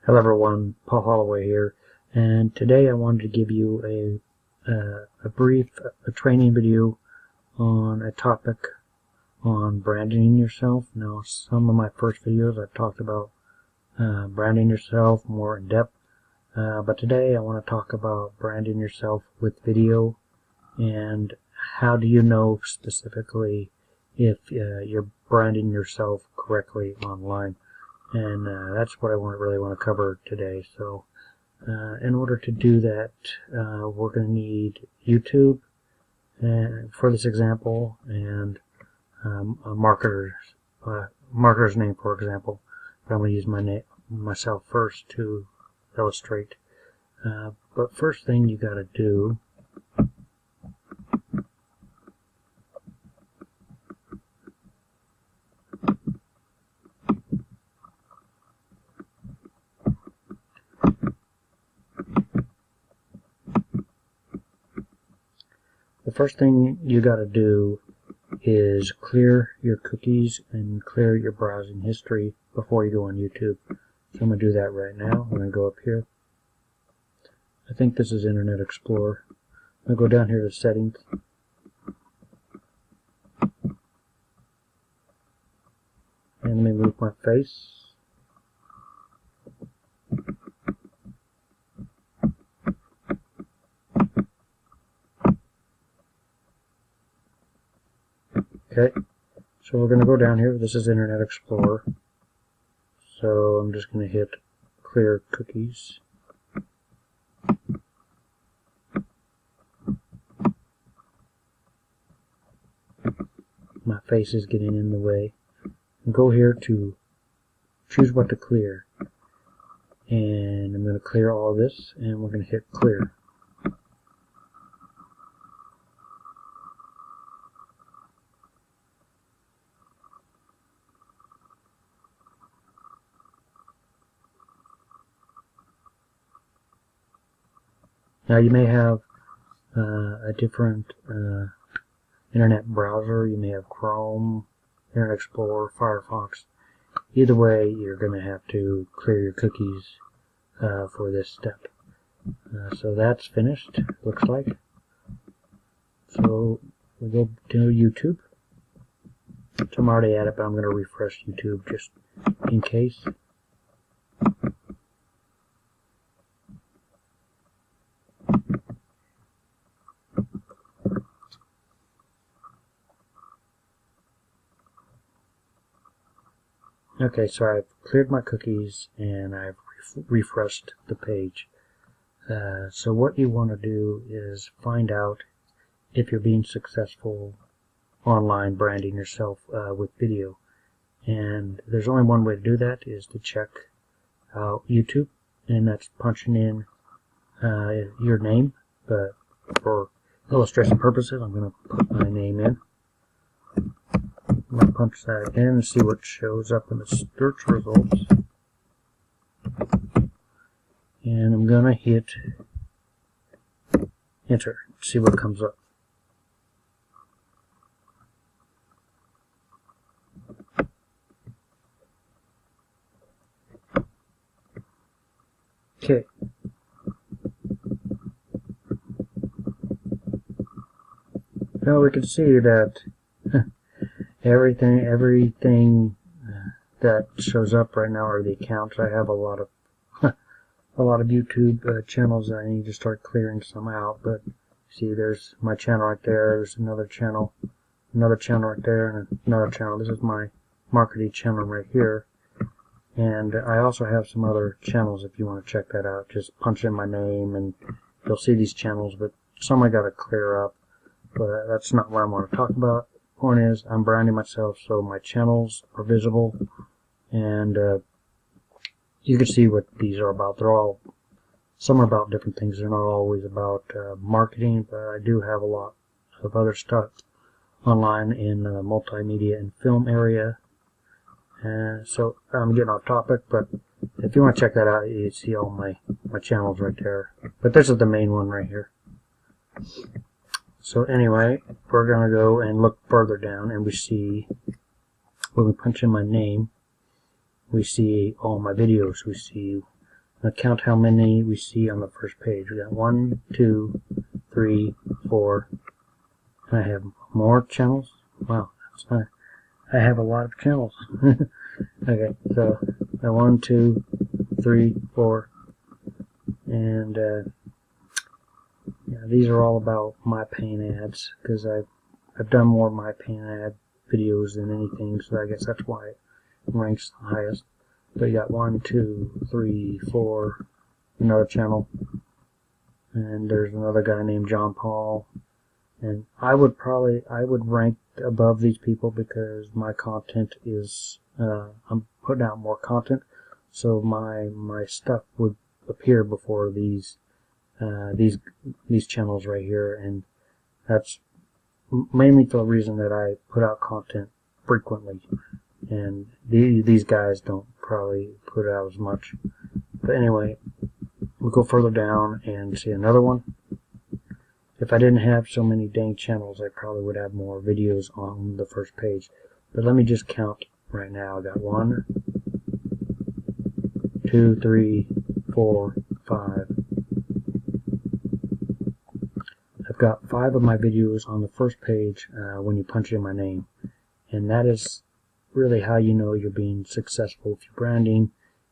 Hello everyone, Paul Holloway here, and today I wanted to give you a brief training video on a topic on branding yourself. Now, some of my first videos I talked about branding yourself more in depth, but today I want to talk about branding yourself with video and how do you know specifically if you're branding yourself correctly online. And that's what I really want to cover today. So in order to do that, we're going to need YouTube for this example, and a marketer's name, for example. But I'm going to use myself first to illustrate. But first thing you got to do is clear your cookies and clear your browsing history before you go on YouTube. So I'm going to do that right now. I'm going to go up here. I think this is Internet Explorer. I'm going to go down here to Settings. And let me move my face. Okay, so we're going to go down here. This is Internet Explorer. So I'm just going to hit clear cookies. My face is getting in the way. And go here to choose what to clear. And I'm going to clear all of this, and we're going to hit clear. Now you may have a different internet browser. You may have Chrome, Internet Explorer, Firefox. Either way, you're going to have to clear your cookies for this step. So that's finished, looks like. So we go to YouTube. So I'm already at it, but I'm going to refresh YouTube just in case. Okay, so I've cleared my cookies and I've refreshed the page. So what you want to do is find out if you're being successful online branding yourself with video. And there's only one way to do that, is to check out YouTube, and that's punching in your name. But for illustration purposes, I'm going to put my name in. I'm going to punch that in and see what shows up in the search results. And I'm going to hit enter, see what comes up. Okay. Now we can see that everything that shows up right now are the accounts. I have a lot of YouTube channels that I need to start clearing some out. But see, there's my channel right there. There's another channel right there, and another channel. This is my marketing channel right here. And I also have some other channels if you want to check that out. Just punch in my name and you'll see these channels, but some I got to clear up. But that's not what I want to talk about. Point is, I'm branding myself so my channels are visible, and you can see what these are about. Some are about different things. They're not always about marketing, but I do have a lot of other stuff online in the multimedia and film area. So I'm getting off topic, but if you want to check that out, you see all my channels right there. But this is the main one right here. So anyway, we're going to go and look further down, and we see, when we punch in my name, we see all my videos. We see Now count how many we see on the first page. We got 1, 2, 3, 4, and I have more channels. Wow, that's not, I have a lot of channels. Okay, so 1, 2, 3, 4, and yeah, these are all about my paying ads, because I've done more my paying ad videos than anything, so I guess that's why it ranks the highest. But you got 1, 2, 3, 4, another channel, and there's another guy named John Paul, and I would rank above these people because my content is I'm putting out more content, so my stuff would appear before these channels right here, and that's mainly for the reason that I put out content frequently, and these guys don't probably put out as much. But anyway, we'll go further down and see another one. If I didn't have so many dang channels, I probably would have more videos on the first page. But let me just count right now. I got 1, 2, 3, 4, 5. I've got 5 of my videos on the first page when you punch in my name, and that is really how you know you're being successful with your branding,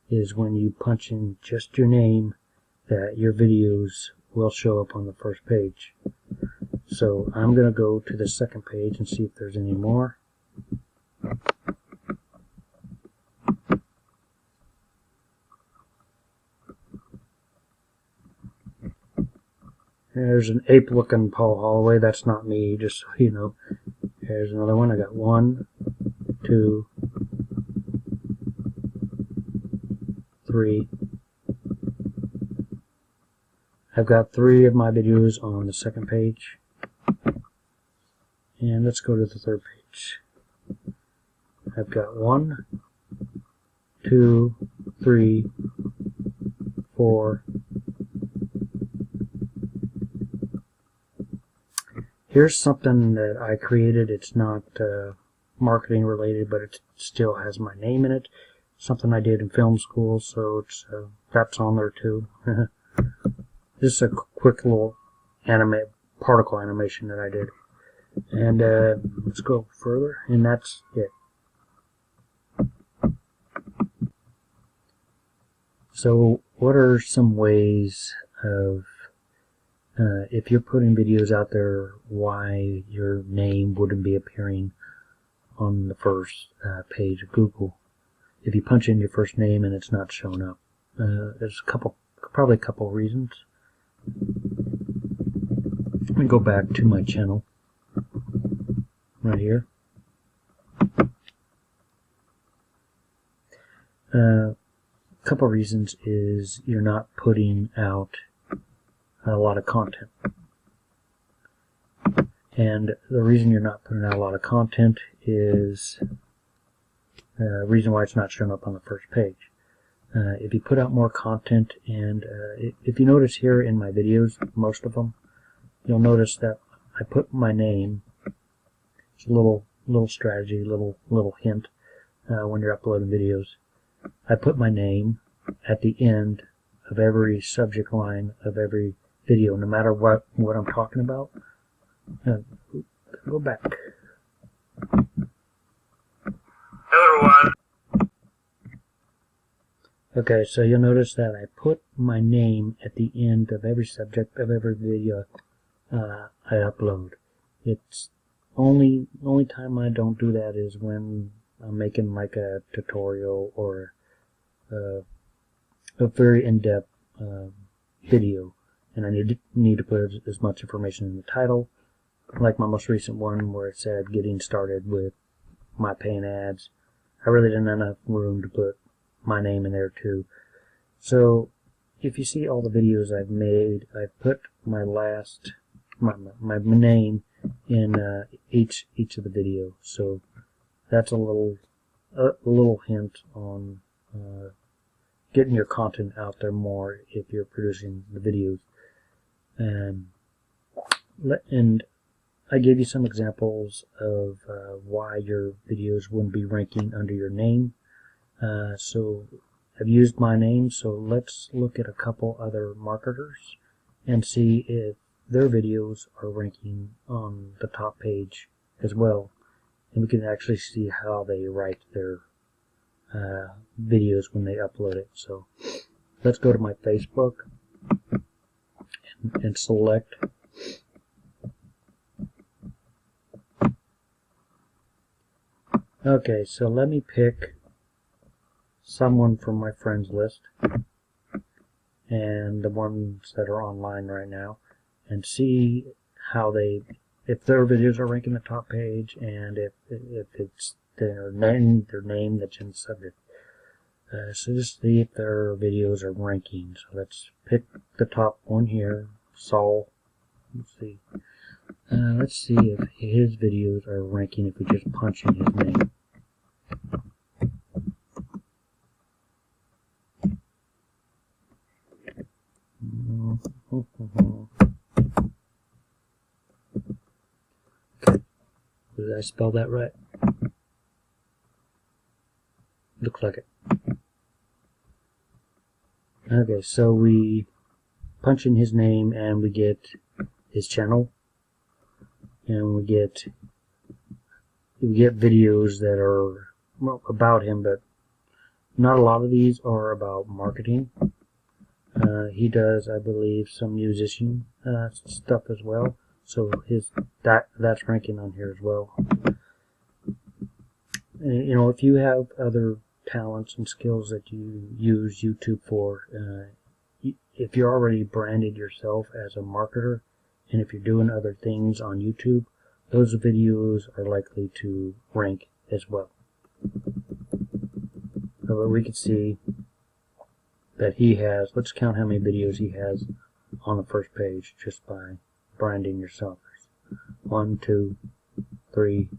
is when you punch in just your name, that your videos will show up on the first page. So I'm going to go to the second page and see if there's any more. There's an ape-looking Paul Holloway. That's not me, just so you know. There's another one. I got 1, 2, 3. I've got 3 of my videos on the second page. And let's go to the third page. I've got 1, 2, 3, 4. Here's something that I created. It's not marketing related, but it still has my name in it. Something I did in film school, so it's that's on there too. This is a quick little particle animation that I did. And let's go further, and that's it. So what are some ways of if you're putting videos out there, why your name wouldn't be appearing on the first page of Google? If you punch in your first name and it's not showing up, there's probably a couple of reasons. Let me go back to my channel right here. A couple of reasons is you're not putting out a lot of content. And the reason you're not putting out a lot of content is the reason why it's not showing up on the first page. If you put out more content, and if you notice here in my videos, most of them, you'll notice that I put my name. It's a little strategy, little hint when you're uploading videos. I put my name at the end of every subject line of every video, no matter what I'm talking about. Go back. Hello everyone. Okay, so you'll notice that I put my name at the end of every subject of every video I upload. It's only time I don't do that is when I'm making like a tutorial or a very in-depth video, and I need to put as much information in the title, like my most recent one where it said getting started with my paying ads. I really didn't have enough room to put my name in there too. So if you see all the videos I've made, I've put my name in each of the videos. So that's a little hint on getting your content out there more if you're producing the videos. And I gave you some examples of why your videos wouldn't be ranking under your name. So I've used my name, so let's look at a couple other marketers and see if their videos are ranking on the top page as well. And we can actually see how they write their videos when they upload it. So let's go to my Facebook and select okay, so let me pick someone from my friends list and the ones that are online right now and see how if their videos are ranking the top page and if it's their name that's in the subject. So just see if their videos are ranking. So let's pick the top one here, Saul. Let's see if his videos are ranking if we just punch in his name. Okay, did I spell that right? Looks like it. Okay, so we punch in his name and we get his channel, and we get videos that are, well, about him, but not a lot of these are about marketing. He does, I believe, some musician stuff as well, so that's ranking on here as well. You know, if you have other talents and skills that you use YouTube for, if you're already branded yourself as a marketer, and if you're doing other things on YouTube, those videos are likely to rank as well. So we can see that he has, let's count how many videos he has on the first page just by branding yourself. 1, 2, 3,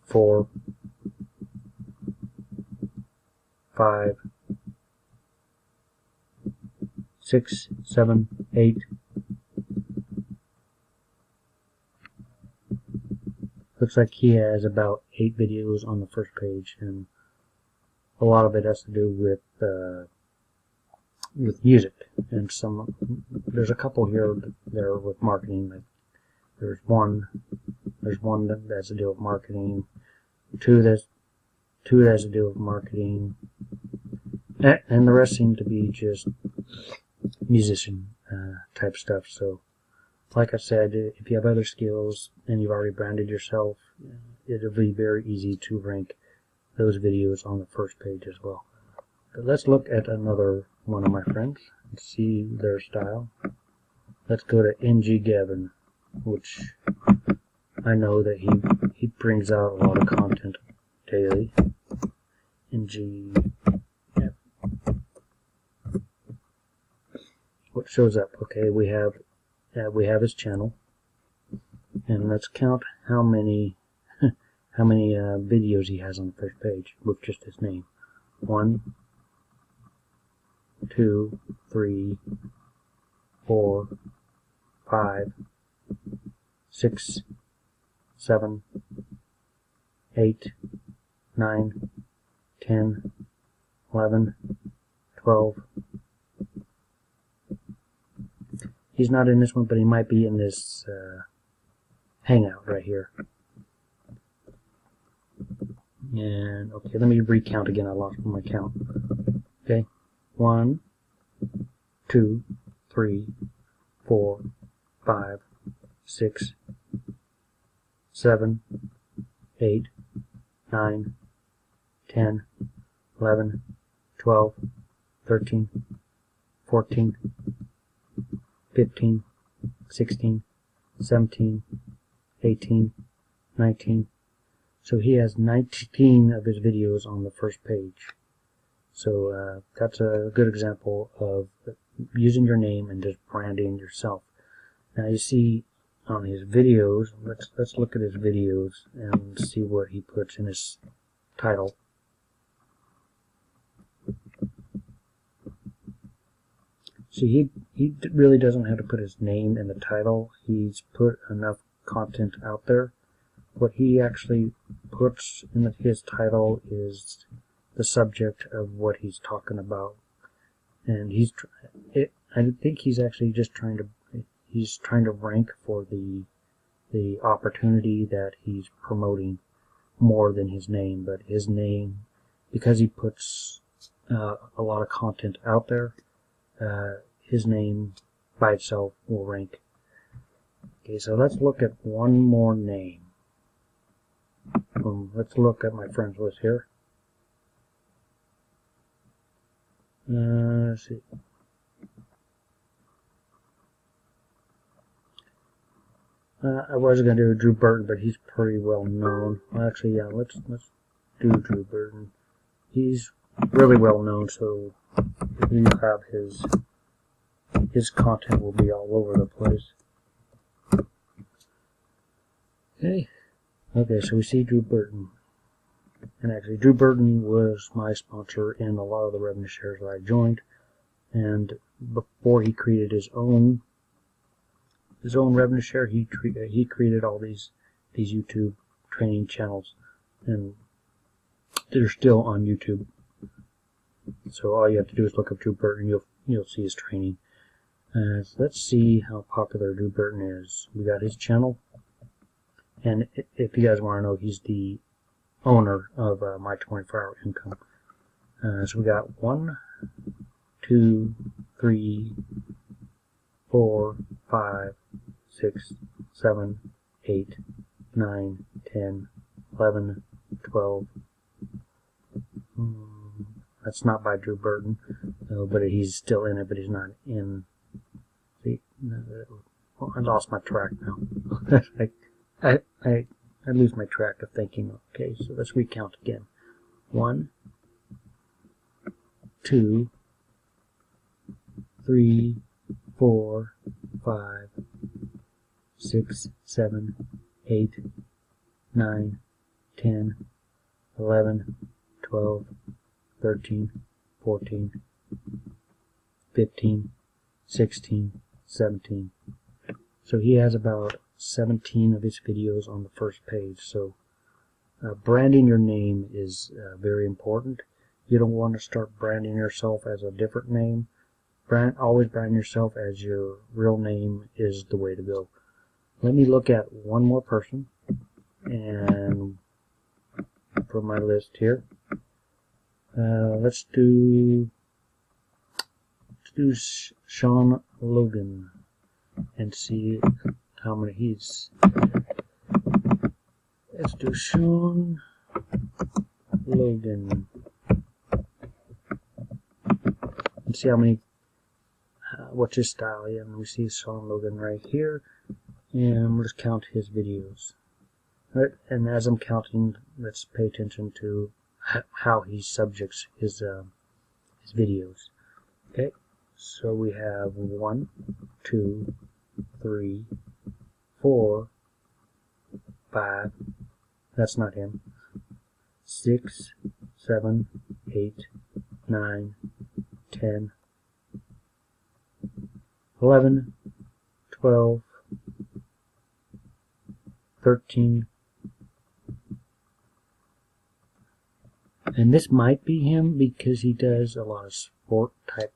4, 5, 6, 7, 8. Looks like he has about 8 videos on the first page, and a lot of it has to do with music, and there's a couple here that are with marketing. Like there's one that has to do with marketing, two that has to do with marketing, and the rest seem to be just musician type stuff. So like I said, if you have other skills and you've already branded yourself, it'll be very easy to rank those videos on the first page as well. But let's look at another one of my friends and see their style. Let's go to Gavin, which I know that he brings out a lot of content daily. Yeah. What shows up? Okay, we have his channel, and let's count how many videos he has on the first page with just his name. 1, 2, 3, 4, 5, 6, 7, 8, 9, 10, 11, 12. He's not in this one, but he might be in this hangout right here. And okay, let me recount again. I lost my count. Okay, 1, 2, 3, 4, 5, 6, 7, 8, 9, 10, 11, 12, 13, 14, 15, 16, 17, 18, 19. So he has 19 of his videos on the first page. So that's a good example of using your name and just branding yourself. Now you see on his videos, let's look at his videos and see what he puts in his title. See, he really doesn't have to put his name in the title. He's put enough content out there. What he actually puts in his title is the subject of what he's talking about, and I think he's actually just trying to rank for the opportunity that he's promoting more than his name. But his name, because he puts a lot of content out there, his name by itself will rank. Okay, so let's look at one more name. Let's look at my friends list here. Let's see. I was going to do Youube Burton, but he's pretty well known. Actually, yeah, let's do Youube Burton. He's really well known, so you have his content will be all over the place. Okay, so we see Youube Burton. And actually, Youube Burton was my sponsor in a lot of the revenue shares that I joined. And before he created his own revenue share, he created all these YouTube training channels, and they're still on YouTube. So all you have to do is look up Youube Burton. You'll see his training. So let's see how popular Youube Burton is. We got his channel, and if you guys want to know, he's the owner of My 24-Hour Income. So we got 1, 2, 3, 4, 5, 6, 7, 8, 9, 10, 11, 12. That's not by Youube Burton, but he's still in it, but he's not in. See, I lost my track now. I lose my track of thinking. Okay, so let's recount again. 1, 2, 3, 4, 5, 6, 7, 8, 9, 10, 11, 12, 13, 14, 15, 16, 17. So he has about 17 of his videos on the first page. So branding your name is very important. You don't want to start branding yourself as a different name. Always brand yourself as your real name is the way to go. Let me look at one more person, and from my list here, let's do Sean Logan and see how many he's. Let's do Sean Logan and see how many. What's his style? Yeah, and we see Saul Logan right here, and we'll just count his videos. Right, and as I'm counting, let's pay attention to how he subjects his videos. Okay, so we have 1, 2, 3, 4, 5. That's not him. 6, 7, 8, 9, 10. 11, 12, 13, and this might be him because he does a lot of sport type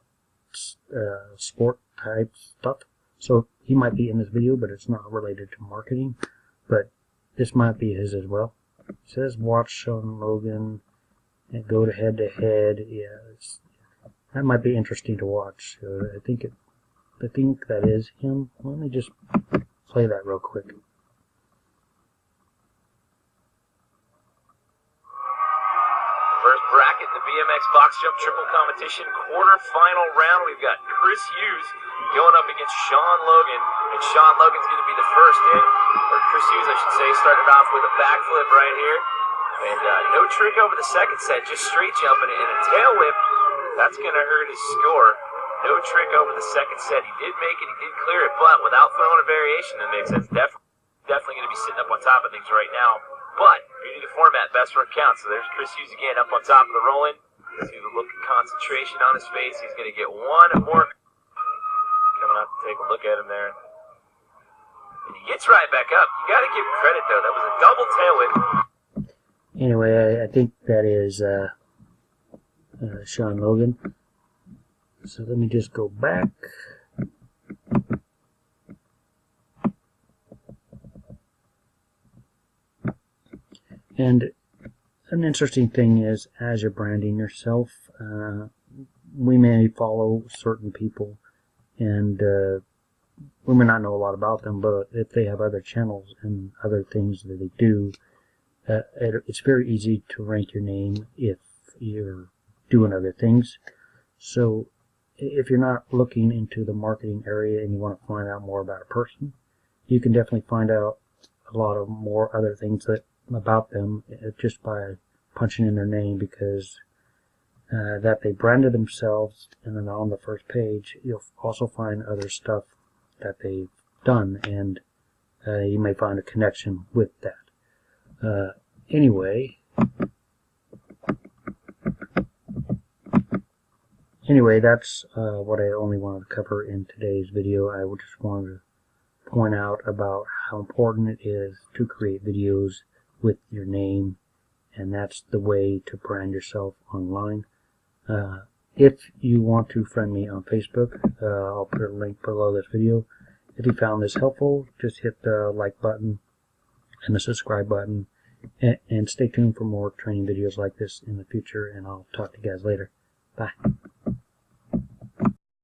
stuff. So he might be in this video, but it's not related to marketing. But this might be his as well. It says watch Sean Logan and go to head to head. Yeah, that might be interesting to watch. I think that is him. Let me just play that real quick. First bracket, the BMX box jump triple competition quarterfinal round. We've got Chris Hughes going up against Sean Logan, and Sean Logan's going to be the first in, or Chris Hughes, I should say, started off with a backflip right here, and no trick over the second set, just straight jumping and a tail whip. That's going to hurt his score. No trick over the second set. He did make it, he did clear it, but without throwing a variation in the mix, that's definitely going to be sitting up on top of things right now. But due to the format, best run counts. So there's Chris Hughes again up on top of the rolling. See the look of concentration on his face. He's going to get one more. Coming out to take a look at him there. And he gets right back up. You got to give him credit, though. That was a double tail whip. Anyway, I think that is Sean Logan. So let me just go back. And an interesting thing is, as you're branding yourself, we may follow certain people, and we may not know a lot about them, but if they have other channels and other things that they do, it's very easy to rank your name if you're doing other things. So if you're not looking into the marketing area and you want to find out more about a person, you can definitely find out a lot of more other things about them just by punching in their name, because that they branded themselves, and then on the first page you'll also find other stuff that they've done, and you may find a connection with that. Anyway, that's what I only wanted to cover in today's video. I just wanted to point out about how important it is to create videos with your name, and that's the way to brand yourself online. If you want to friend me on Facebook, I'll put a link below this video. If you found this helpful, just hit the like button and the subscribe button, and stay tuned for more training videos like this in the future, and I'll talk to you guys later. Bye.